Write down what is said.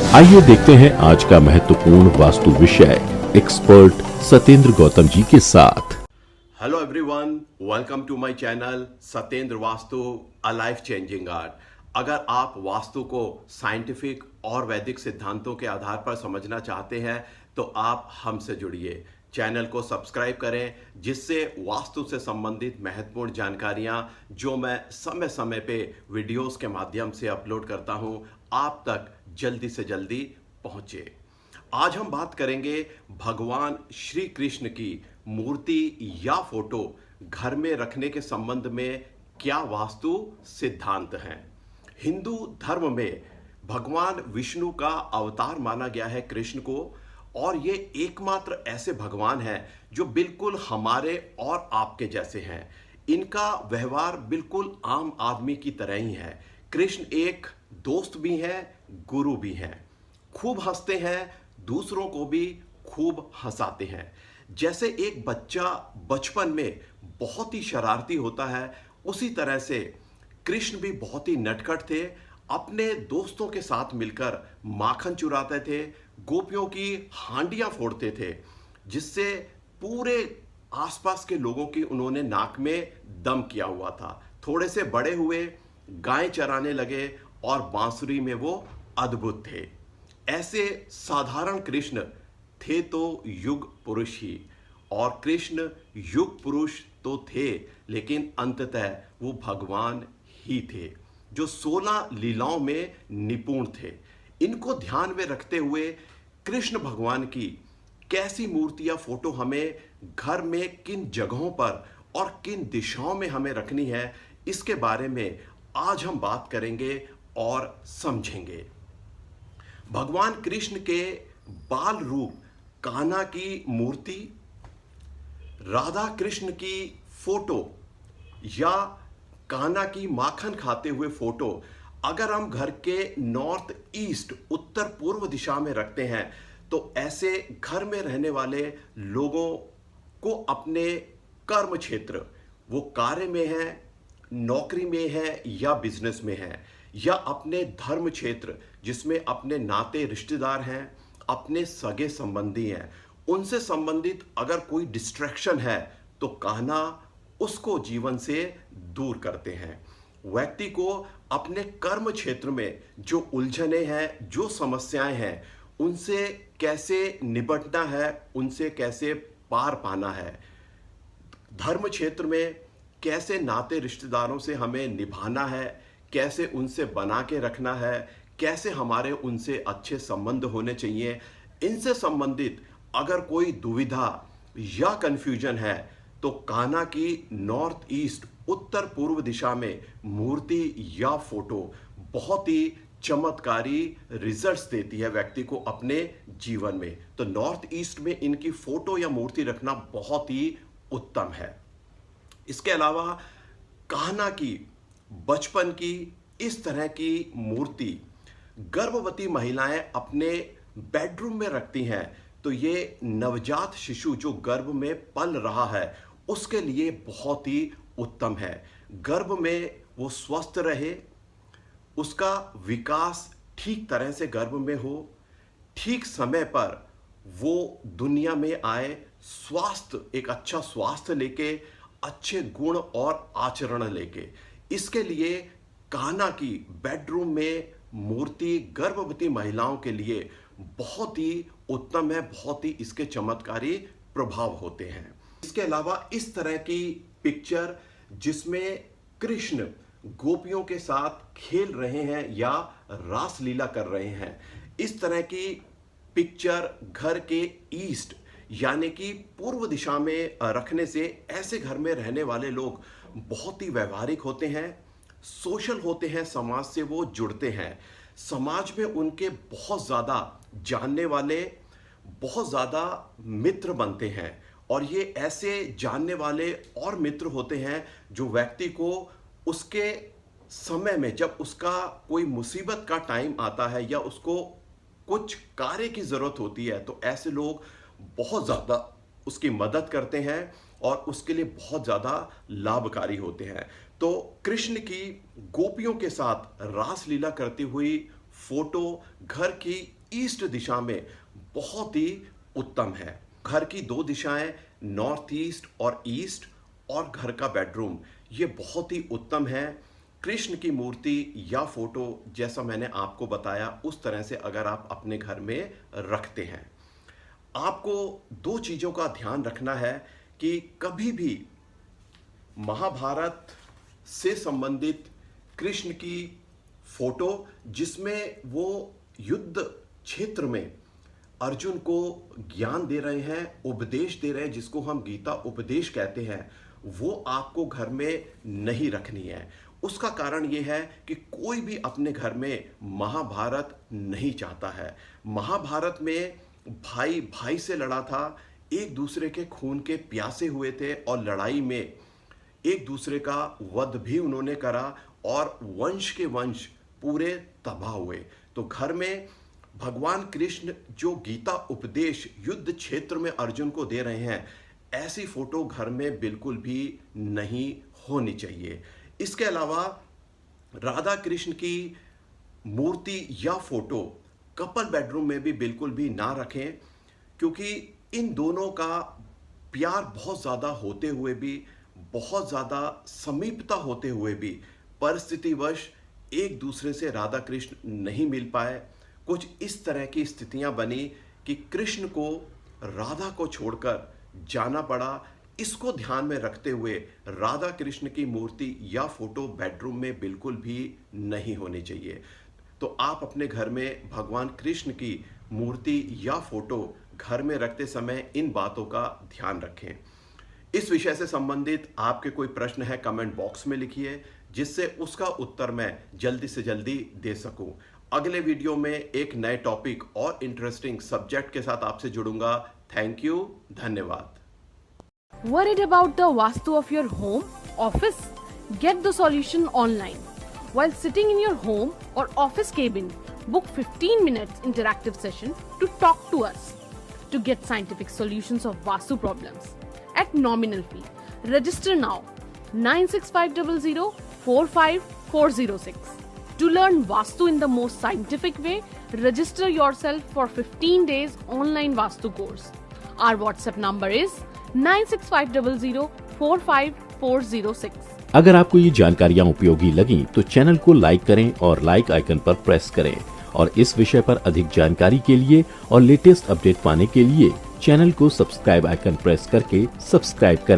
आइए देखते हैं आज का महत्वपूर्ण वास्तु विषय एक्सपर्ट सत्येंद्र गौतम जी के साथ। Hello everyone, welcome to my channel Satyendra Vastu a life changing art. अगर आप वास्तु को साइंटिफिक और वैदिक सिद्धांतों के आधार पर समझना चाहते हैं तो आप हमसे जुड़िए। चैनल को सब्सक्राइब करें जिससे वास्तु से संबंधित महत्वपूर्ण जानकारियां जो मैं समय समय पे वीडियोस के माध्यम से अपलोड करता हूं आप तक जल्दी से जल्दी पहुंचे। आज हम बात करेंगे भगवान श्री कृष्ण की मूर्ति या फोटो घर में रखने के संबंध में क्या वास्तु सिद्धांत हैं। हिंदू धर्म में भगवान विष्णु का अवतार माना गया है कृष्ण को, और ये एकमात्र ऐसे भगवान हैं जो बिल्कुल हमारे और आपके जैसे हैं। इनका व्यवहार बिल्कुल आम आदमी की तरह ही है। कृष्ण एक दोस्त भी हैं, गुरु भी हैं। खूब हंसते हैं, दूसरों को भी खूब हंसाते हैं। जैसे एक बच्चा बचपन में बहुत ही शरारती होता है, उसी तरह से कृष्ण भी बहुत ही नटखट थे। अपने दोस्तों के साथ मिलकर माखन चुराते थे, गोपियों की हांडियां फोड़ते थे, जिससे पूरे आसपास के लोगों की उन्होंने नाक में दम किया हुआ था। थोड़े से बड़े हुए, गाय चराने लगे और बांसुरी में वो अद्भुत थे। ऐसे साधारण कृष्ण थे तो युग पुरुष ही, और कृष्ण युग पुरुष तो थे लेकिन अंततः वो भगवान ही थे जो 16 लीलाओं में निपुण थे। इनको ध्यान में रखते हुए कृष्ण भगवान की कैसी मूर्ति या फोटो हमें घर में किन जगहों पर और किन दिशाओं में हमें रखनी है, इसके बारे में आज हम बात करेंगे और समझेंगे। भगवान कृष्ण के बाल रूप कान्हा की मूर्ति, राधा कृष्ण की फोटो या कान्हा की माखन खाते हुए फोटो अगर हम घर के नॉर्थ ईस्ट उत्तर पूर्व दिशा में रखते हैं तो ऐसे घर में रहने वाले लोगों को अपने कर्म क्षेत्र, वो कार्य में है, नौकरी में है या बिजनेस में है, या अपने धर्म क्षेत्र जिसमें अपने नाते रिश्तेदार हैं, अपने सगे संबंधी हैं, उनसे संबंधित अगर कोई डिस्ट्रैक्शन है तो कान्हा उसको जीवन से दूर करते हैं। व्यक्ति को अपने कर्म क्षेत्र में जो उलझने हैं, जो समस्याएं हैं, उनसे कैसे निपटना है, उनसे कैसे पार पाना है, धर्म क्षेत्र में कैसे नाते रिश्तेदारों से हमें निभाना है, कैसे उनसे बना के रखना है, कैसे हमारे उनसे अच्छे संबंध होने चाहिए, इनसे संबंधित अगर कोई दुविधा या कंफ्यूजन है तो कान्हा की नॉर्थ ईस्ट उत्तर पूर्व दिशा में मूर्ति या फोटो बहुत ही चमत्कारी रिजल्ट्स देती है व्यक्ति को अपने जीवन में। तो नॉर्थ ईस्ट में इनकी फोटो या मूर्ति रखना बहुत ही उत्तम है। इसके अलावा कान्हा की बचपन की इस तरह की मूर्ति गर्भवती महिलाएं अपने बेडरूम में रखती हैं तो ये नवजात शिशु जो गर्भ में पल रहा है उसके लिए बहुत ही उत्तम है। गर्भ में वो स्वस्थ रहे, उसका विकास ठीक तरह से गर्भ में हो, ठीक समय पर वो दुनिया में आए, स्वास्थ्य एक अच्छा स्वास्थ्य लेके, अच्छे गुण और आचरण लेके। इसके लिए कान्हा की बेडरूम में मूर्ति गर्भवती महिलाओं के लिए बहुत ही उत्तम है, बहुत ही इसके चमत्कारी प्रभाव होते हैं। इसके अलावा इस तरह की पिक्चर जिसमें कृष्ण गोपियों के साथ खेल रहे हैं या रासलीला कर रहे हैं, इस तरह की पिक्चर घर के ईस्ट यानी कि पूर्व दिशा में रखने से ऐसे घर में रहने वाले लोग बहुत ही व्यवहारिक होते हैं, सोशल होते हैं, समाज से वो जुड़ते हैं, समाज में उनके बहुत ज़्यादा जानने वाले, बहुत ज़्यादा मित्र बनते हैं। और ये ऐसे जानने वाले और मित्र होते हैं जो व्यक्ति को उसके समय में जब उसका कोई मुसीबत का टाइम आता है या उसको कुछ कार्य की ज़रूरत होती है तो ऐसे लोग बहुत ज़्यादा उसकी मदद करते हैं और उसके लिए बहुत ज़्यादा लाभकारी होते हैं। तो कृष्ण की गोपियों के साथ रासलीला करती हुई फोटो घर की ईस्ट दिशा में बहुत ही उत्तम है। घर की दो दिशाएं, नॉर्थ ईस्ट और ईस्ट, और घर का बेडरूम, ये बहुत ही उत्तम है। कृष्ण की मूर्ति या फोटो जैसा मैंने आपको बताया उस तरह से अगर आप अपने घर में रखते हैं, आपको दो चीजों का ध्यान रखना है कि कभी भी महाभारत से संबंधित कृष्ण की फोटो जिसमें वो युद्ध क्षेत्र में अर्जुन को ज्ञान दे रहे हैं, उपदेश दे रहे हैं, जिसको हम गीता उपदेश कहते हैं, वो आपको घर में नहीं रखनी है। उसका कारण ये है कि कोई भी अपने घर में महाभारत नहीं चाहता है। महाभारत में भाई भाई से लड़ा था, एक दूसरे के खून के प्यासे हुए थे और लड़ाई में एक दूसरे का वध भी उन्होंने करा और वंश के वंश पूरे तबाह हुए। तो घर में भगवान कृष्ण जो गीता उपदेश युद्ध क्षेत्र में अर्जुन को दे रहे हैं, ऐसी फोटो घर में बिल्कुल भी नहीं होनी चाहिए। इसके अलावा राधा कृष्ण की मूर्ति या फोटो कपल बेडरूम में भी बिल्कुल भी ना रखें, क्योंकि इन दोनों का प्यार बहुत ज़्यादा होते हुए भी, बहुत ज़्यादा समीपता होते हुए भी परिस्थितिवश एक दूसरे से राधा कृष्ण नहीं मिल पाए। कुछ इस तरह की स्थितियां बनी कि कृष्ण को राधा को छोड़कर जाना पड़ा। इसको ध्यान में रखते हुए राधा कृष्ण की मूर्ति या फोटो बेडरूम में बिल्कुल भी नहीं होनी चाहिए। तो आप अपने घर में भगवान कृष्ण की मूर्ति या फोटो घर में रखते समय इन बातों का ध्यान रखें। इस विषय से संबंधित आपके कोई प्रश्न है कमेंट बॉक्स में लिखिए, जिससे उसका उत्तर मैं जल्दी से जल्दी दे सकूं। अगले वीडियो में एक नए टॉपिक और इंटरेस्टिंग सब्जेक्ट के साथ आपसे जुड़ूंगा। थैंक यू, धन्यवाद। Worried about the Vastu of your home, office? Get the solution online. While sitting in your home or office cabin, book 15 minutes interactive session to talk to us to get scientific solutions of Vastu problems at nominal fee. Register now 96500 45406. To learn Vastu in the most scientific way, register yourself for 15 days online Vastu course. Our WhatsApp number is 96500 45406. अगर आपको ये जानकारियाँ उपयोगी लगी तो channel को like करें और लाइक आइकन पर प्रेस करें, और इस विषय पर अधिक जानकारी के लिए और लेटेस्ट अपडेट पाने के लिए चैनल को सब्सक्राइब आइकन प्रेस करके सब्सक्राइब करें।